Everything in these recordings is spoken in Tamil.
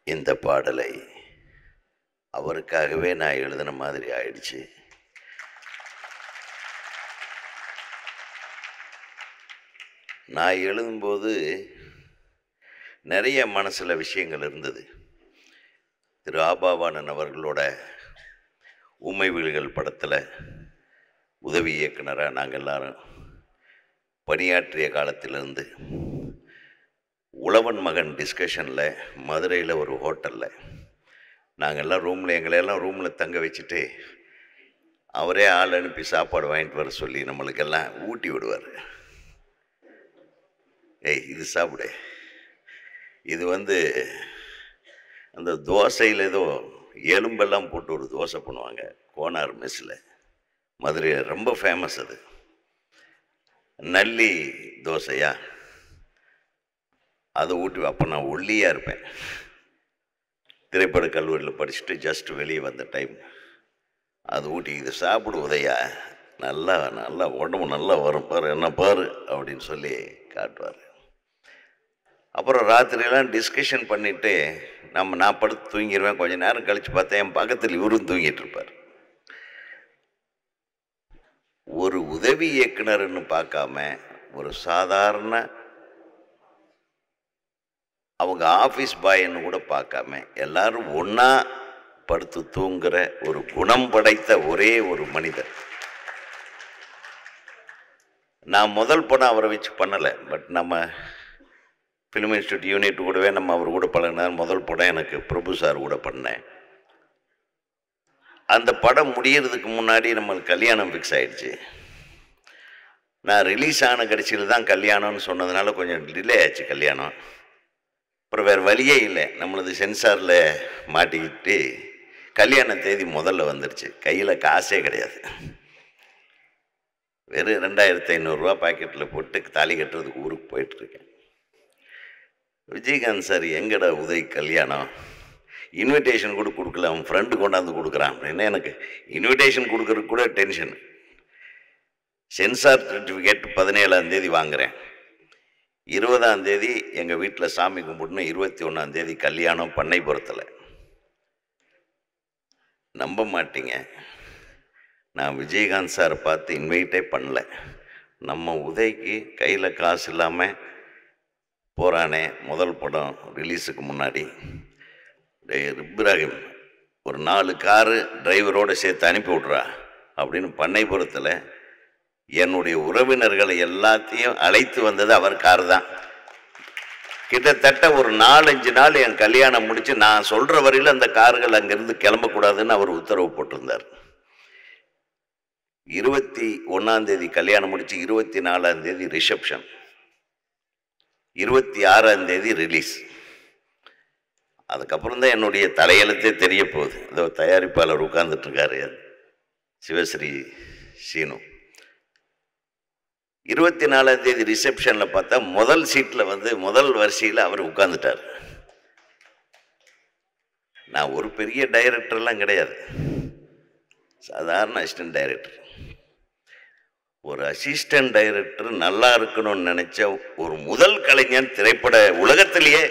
இந்த பாடலை அவருக்காகவே நான் எழுதின மாதிரி ஆயிடுச்சு. நான் எழுதும்போது நிறைய மனசில் விஷயங்கள் இருந்தது. திரு ஆபாவானன் அவர்களோட உண்மை வீடுகள் படத்தில் உதவி இயக்குனராக நாங்கள் எல்லாரும் பணியாற்றிய காலத்திலிருந்து உழவன் மகன் டிஸ்கஷனில் மதுரையில் ஒரு ஹோட்டலில் நாங்கள் எல்லாம் எங்களையெல்லாம் ரூமில் தங்க வச்சுட்டு அவரே ஆள் அனுப்பி சாப்பாடு வாங்கிட்டு வர சொல்லி நம்மளுக்கெல்லாம் ஊட்டி விடுவார். ஏய் இது சாப்பிடு, இது அந்த தோசையில் ஏதோ எலும்பெல்லாம் போட்டு ஒரு தோசை பண்ணுவாங்க கோனார் மெஸ்ஸில், மதுரையில் ரொம்ப ஃபேமஸ். அது நல்லி தோசையா, அதை ஊட்டி. அப்போ நான் ஒல்லியாக இருப்பேன், திரைப்பட கல்லூரியில் படிச்சுட்டு ஜஸ்ட் வெளியே வந்த டைம். அது ஊட்டி, இது சாப்பிடு உதயா, நல்லா நல்லா உடம்பு நல்லா வரும் பாரு, என்ன பாரு அப்படின்னு சொல்லி காட்டுவார். அப்புறம் ராத்திரியெல்லாம் டிஸ்கஷன் பண்ணிவிட்டு நான் படுத்து தூங்கிடுவேன். கொஞ்சம் நேரம் கழித்து பார்த்தேன் என் பக்கத்தில் இவரும் தூங்கிட்டு இருப்பார். ஒரு உதவி இயக்குனர்னு பார்க்காம ஒரு சாதாரண அவங்க ஆஃபீஸ் பாய்ன்னு கூட பார்க்காம எல்லாரும் ஒன்றா படுத்து தூங்குகிற ஒரு குணம் படைத்த ஒரே ஒரு மனிதர். நான் முதல் படம் அவரை வச்சு பண்ணலை, பட் நம்ம ஃபிலிம் இன்ஸ்டியூட் யூனிட் கூடவே நம்ம அவர் கூட பழகினார். முதல் படம் எனக்கு பிரபு சார் கூட பண்ணேன். அந்த படம் முடியறதுக்கு முன்னாடி நம்மளுக்கு கல்யாணம் ஃபிக்ஸ் ஆகிடுச்சு. நான் ரிலீஸ் ஆன கடைசியில் தான் கல்யாணம்னு சொன்னதுனால கொஞ்சம் டிலே ஆச்சு கல்யாணம். அப்புறம் வேறு வழியே இல்லை, நம்மளது சென்சாரில் மாட்டிக்கிட்டு கல்யாண தேதி முதல்ல வந்துடுச்சு. கையில் காசே கிடையாது, வெறும் 2500 பாக்கெட்டில் போட்டு தாலி கட்டுறதுக்கு ஊருக்கு போயிட்டுருக்கேன். விஜயகாந்த் சார் எங்கடா உதய் கல்யாணம், இன்விடேஷன் கூட கொடுக்கல, அவன் ஃப்ரெண்டு கொண்டாந்து கொடுக்குறான் அப்படின்னு. எனக்கு இன்விடேஷன் கொடுக்கறதுக்கு கூட டென்ஷன். சென்சார் சர்டிஃபிகேட் 17ஆம் தேதி வாங்குகிறேன், 20ஆம் தேதி எங்கள் வீட்டில் சாமி கும்பிடணும், 21ஆம் தேதி கல்யாணம் பண்ணைபுரத்தில். நம்ப மாட்டீங்க, நான் விஜயகாந்த் சாரை பார்த்து இன்வைட்டே பண்ணல. நம்ம உதய்க்கு கையில் காசு இல்லாமல் போகிறானே முதல் படம் ரிலீஸுக்கு முன்னாடி, இப்ராஹிம் ஒரு 4 காரு டிரைவரோடு சேர்த்து அனுப்பி விட்றா அப்படின்னு பண்ணைபுரத்தில் என்னுடைய உறவினர்களை எல்லாத்தையும் அழைத்து வந்தது அவர் கார் தான். கிட்டத்தட்ட ஒரு 4-5 நாள் என் கல்யாணம் முடித்து நான் சொல்கிற வரையில் அந்த கார்கள் அங்கேருந்து கிளம்பக்கூடாதுன்னு அவர் உத்தரவு போட்டிருந்தார். 21ஆம் தேதி கல்யாணம் முடித்து 24ஆம் தேதி ரிசப்ஷன், 26ஆம் தேதி ரிலீஸ். அதுக்கப்புறம் தான் என்னுடைய தலையெழுத்தே தெரிய போகுது. அதோ தயாரிப்பாளர் உட்கார்ந்துட்டுருக்காரு சிவஸ்ரீ சீனு. 24ஆம் தேதி ரிசப்ஷனில் பார்த்தா முதல் சீட்டில் முதல் வரிசையில் அவர் உட்கார்ந்துட்டார். நான் ஒரு பெரிய டைரக்டர்லாம் கிடையாது, சாதாரண அசிஸ்டன்ட் டைரக்டர். ஒரு அசிஸ்டன்ட் டைரக்டர் நல்லா இருக்கணும்னு நினைச்ச ஒரு முதல் கலைஞன் திரைப்பட உலகத்திலேயே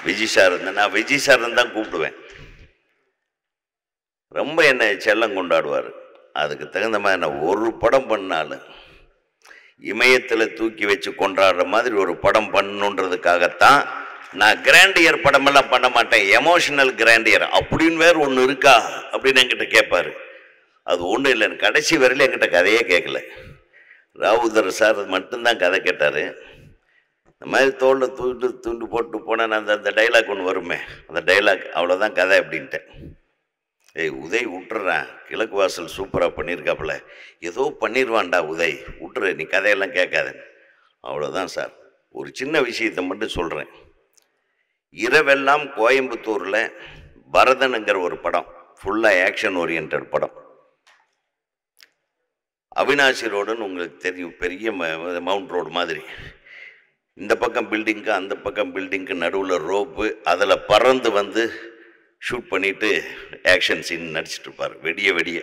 விஜய் சார் இருந்தால். நான் விஜய் சார் தான் கூப்பிடுவேன். ரொம்ப என்னை செல்லம் கொண்டாடுவார். அதுக்கு தகுந்த மாதிரி நான் ஒரு படம் பண்ணாலும் இமயத்தில் தூக்கி வச்சு கொண்டாடுற மாதிரி ஒரு படம் பண்ணணுன்றதுக்காகத்தான் நான் கிராண்டியர் படமெல்லாம் பண்ண மாட்டேன். எமோஷனல் கிராண்டியர் அப்படின்னு வேறு ஒன்று இருக்கா அப்படின்னு என்கிட்ட கேட்பார். அது ஒன்றும் இல்லை, கடைசி வரையில் என்கிட்ட கதையே கேட்கல. ராவுதர் சார் மட்டும்தான் கதை கேட்டார். இந்த மாதிரி தோளில் துண்டு போட்டு போனேன். அந்த டைலாக் ஒன்று வருமே, அந்த டைலாக் அவ்வளோதான் கதை அப்படின்ட்டேன். ஏய் உதய் விட்டுறேன், கிழக்கு வாசல் சூப்பராக பண்ணியிருக்காப்புல, ஏதோ பண்ணிடுவான்டா உதய், விட்டுரு, நீ கதையெல்லாம் கேட்காத. அவ்வளோதான் சார். ஒரு சின்ன விஷயத்தை மட்டும் சொல்கிறேன். இரவெல்லாம் கோயம்புத்தூரில் பரதனுங்கிற ஒரு படம், ஃபுல்லாக ஆக்ஷன் ஓரியன்ட் படம். அவினாசி ரோடுன்னு உங்களுக்கு தெரியும், பெரிய மவுண்ட் ரோடு மாதிரி. இந்த பக்கம் பில்டிங்க்கு அந்த பக்கம் பில்டிங்க்கு நடுவில் ரோப்பு, அதில் பறந்து ஷூட் பண்ணிவிட்டு ஆக்ஷன் சீன் நடிச்சிட்ருப்பார் வெடிய.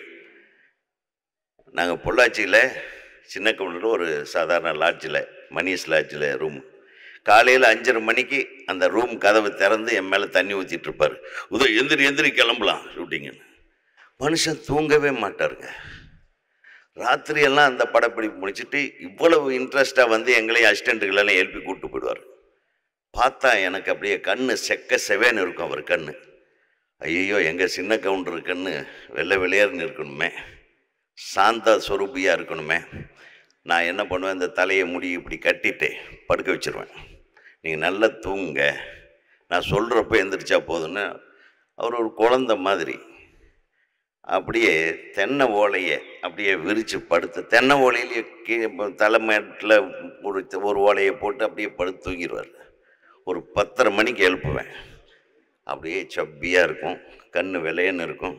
நாங்கள் பொள்ளாச்சியில் சின்ன கவுண்டரில் ஒரு சாதாரண லாட்ஜில், மணிஸ் லாட்ஜில் ரூம். காலையில் 5:30 மணிக்கு அந்த ரூம் கதவு திறந்து என் மேலே தண்ணி ஊற்றிட்டு இருப்பார். எந்திரி கிளம்பலாம் ஷூட்டிங்குன்னு. மனுஷன் தூங்கவே மாட்டாருங்க. ராத்திரியெல்லாம் அந்த படப்பிடிப்பு முடிச்சுட்டு இவ்வளவு இன்ட்ரெஸ்டாக வந்து எங்களையும் அசிஸ்டண்ட்டுகளெல்லாம் எழுப்பி கூப்பிட்டு போயிடுவார். பார்த்தா எனக்கு அப்படியே கண்ணு செக்க செவேன்னு இருக்கும். அவர் கண்ணு, ஐயோ எங்கள் சின்ன கவுண்டர் கண்ணு வெள்ளை வெளியேறுன்னு இருக்கணுமே, சாந்தா சொரூபியாக இருக்கணுமே. நான் என்ன பண்ணுவேன், இந்த தலையை முடி இப்படி கட்டிட்டு படுக்க வச்சுருவேன். நீங்கள் நல்லா தூங்குங்க, நான் சொல்கிறப்ப எந்திரிச்சா போதுன்னு. அவர் ஒரு குழந்தை மாதிரி அப்படியே தென்னை ஓலையை அப்படியே விரித்து படுத்து, தென்னை ஓலையிலேயே கீழே தலைமேட்டில் ஒரு ஓலையை போட்டு அப்படியே படுத்து தூங்கிடுவார். ஒரு 10:30 மணிக்கு எழுப்புவேன். அப்படியே சப்பியாக இருக்கும், கண் வெள்ளையன்னு இருக்கும்.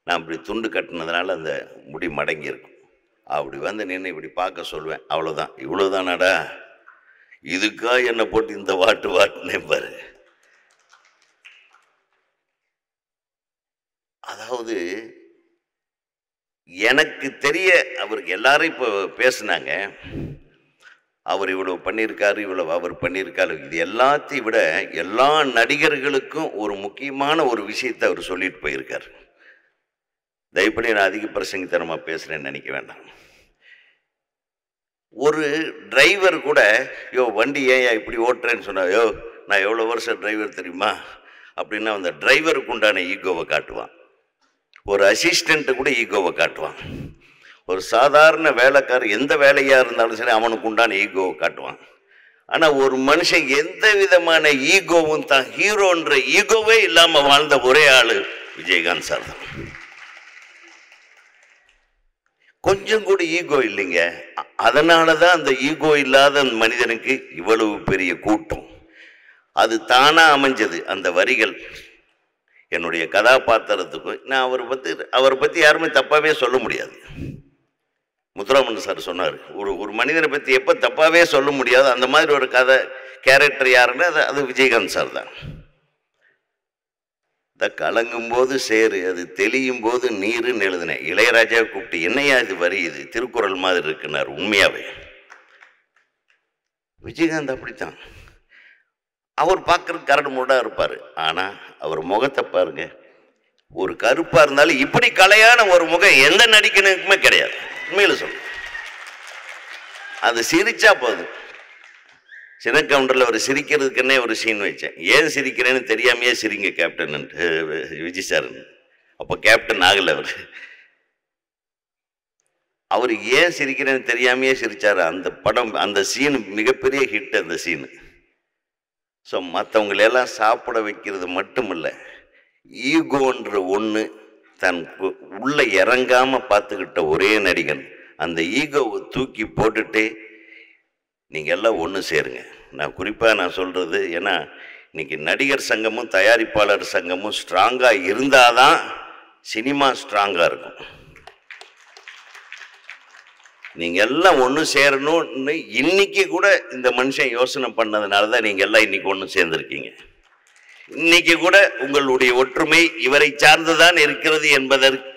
நான் அப்படி துண்டு கட்டினதுனால அந்த முடி மடங்கி இருக்கும். அப்படி வந்து நின்று இப்படி பார்க்க சொல்லுவேன். அவ்வளோதான், இவ்வளோதானாடா, இதுக்கா என்னை போட்டு இந்த வாட்டுனே பாரு. அதாவது எனக்கு தெரிய அவருக்கு எல்லாரும் இப்போ பேசுனாங்க, அவர் இவ்வளோ பண்ணியிருக்காரு, இவ்வளோ அவர் பண்ணியிருக்காரு. இது எல்லாத்தையும் விட எல்லா நடிகர்களுக்கும் ஒரு முக்கியமான ஒரு விஷயத்தை அவர் சொல்லிட்டு போயிருக்கார். தயவுப்படி நான் அதிக பிரசங்கித்தனமாக பேசுகிறேன்னு நினைக்க வேண்டாம். ஒரு டிரைவர் கூட, யோ வண்டி ஏன் இப்படி ஓட்டுறேன்னு சொன்னா, யோ நான் எவ்வளோ வருஷம் டிரைவர் தெரியுமா அப்படின்னா அந்த டிரைவருக்கு உண்டான ஈகோவை காட்டுவான். ஒரு அசிஸ்டண்ட்டு கூட ஈகோவை காட்டுவான். ஒரு சாதாரண வேலைக்காரர் எந்த வேலையாக இருந்தாலும் சரி அவனுக்கு உண்டான ஈகோவை காட்டுவான். ஆனால் ஒரு மனுஷன் எந்த விதமான ஈகோவும் தான் ஹீரோன்ற ஈகோவே இல்லாமல் வாழ்ந்த ஒரே ஆள் விஜயகாந்த் சார் தான். கொஞ்சம் கூட ஈகோ இல்லைங்க. அதனால தான் அந்த ஈகோ இல்லாத அந்த மனிதனுக்கு இவ்வளவு பெரிய கூட்டம். அது தானாக அமைஞ்சது. அந்த வரிகள் என்னுடைய கதாபாத்திரத்துக்கும், நான் அவரை பற்றி யாருமே தப்பாகவே சொல்ல முடியாது. முத்துராமன் சார் சொன்னார், ஒரு மனிதனை பற்றி எப்போ தப்பாகவே சொல்ல முடியாது. அந்த மாதிரி ஒரு கேரக்டர் யாருன்னா அது விஜயகாந்த் சார் தான். கலங்கும் போது சேரு, அது தெளியும் போது நீருன்னு எழுதினேன். இளையராஜா கூப்பிட்டு, என்னையா இது வரி, இது திருக்குறள் மாதிரி இருக்குன்னார். உண்மையாவே விஜயகாந்த் அப்படித்தான். அவர் பார்க்கறதுக்கு கரடு முரடாக இருப்பார். ஆனால் அவர் முகத்தை பாருங்க, ஒரு கருப்பாக இருந்தாலும் இப்படி கலையான ஒரு முகம் எந்த நடிகனுக்குமே கிடையாது. உண்மையில சொல்ல, அது சிரிச்சா போதும். சின்ன கவுண்டரில் அவர் சிரிக்கிறதுக்குன்னே ஒரு சீன் வச்சேன். ஏன் சிரிக்கிறேன்னு தெரியாமையே சிரிங்க கேப்டன் விஜய் சார். அப்போ கேப்டன் ஆகலை அவர் ஏன் சிரிக்கிறேன்னு தெரியாமையே சிரிச்சார். அந்த படம், அந்த சீனு மிகப்பெரிய ஹிட். அந்த சீனு ஸோ மற்றவங்களெல்லாம் சாப்பிட வைக்கிறது மட்டும் இல்லை, ஈகோன்ற ஒன்று தன் உள்ள இறங்காமல் பார்த்துக்கிட்ட ஒரே நடிகன். அந்த ஈகோவை தூக்கி போட்டுட்டு நீங்கள் எல்லாம் ஒன்று சேருங்க. நான் குறிப்பாக சொல்கிறது, ஏன்னா இன்றைக்கி நடிகர் சங்கமும் தயாரிப்பாளர் சங்கமும் ஸ்ட்ராங்காக இருந்தால் தான் சினிமா ஸ்ட்ராங்காக இருக்கும். நீங்கள் எல்லாம் ஒன்று சேரணும்னு இன்னைக்கு கூட இந்த மனுஷன் யோசனை பண்ணதுனால தான் நீங்கள் எல்லாம் இன்னைக்கு ஒன்று சேர்ந்துருக்கீங்க. இன்னைக்கு கூட உங்களுடைய ஒற்றுமை இவரை சார்ந்துதான் இருக்கிறது என்பதற்கு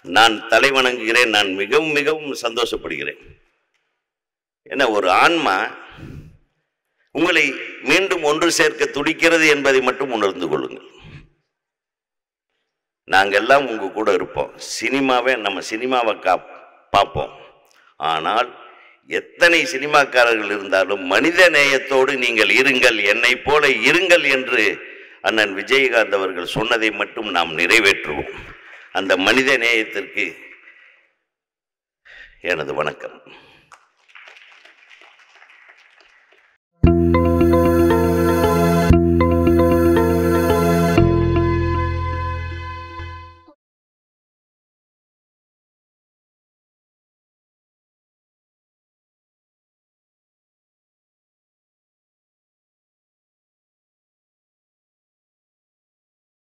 நான் தலைவணங்குகிறேன். நான் மிகவும் மிகவும் சந்தோஷப்படுகிறேன். ஏன்னா ஒரு ஆன்மா உங்களை மீண்டும் ஒன்று சேர்க்க துடிக்கிறது என்பதை மட்டும் உணர்ந்து கொள்ளுங்கள். நாங்கள் எல்லாம் உங்க கூட இருப்போம். நம்ம சினிமாவை பார்ப்போம். ஆனால் எத்தனை சினிமாக்காரர்கள் இருந்தாலும் மனித நேயத்தோடு நீங்கள் இருங்கள், என்னை போல இருங்கள் என்று அண்ணன் விஜயகாந்த் அவர்கள் சொன்னதை மட்டும் நாம் நிறைவேற்றுவோம். அந்த மனித நேயத்திற்கு எனது வணக்கம்.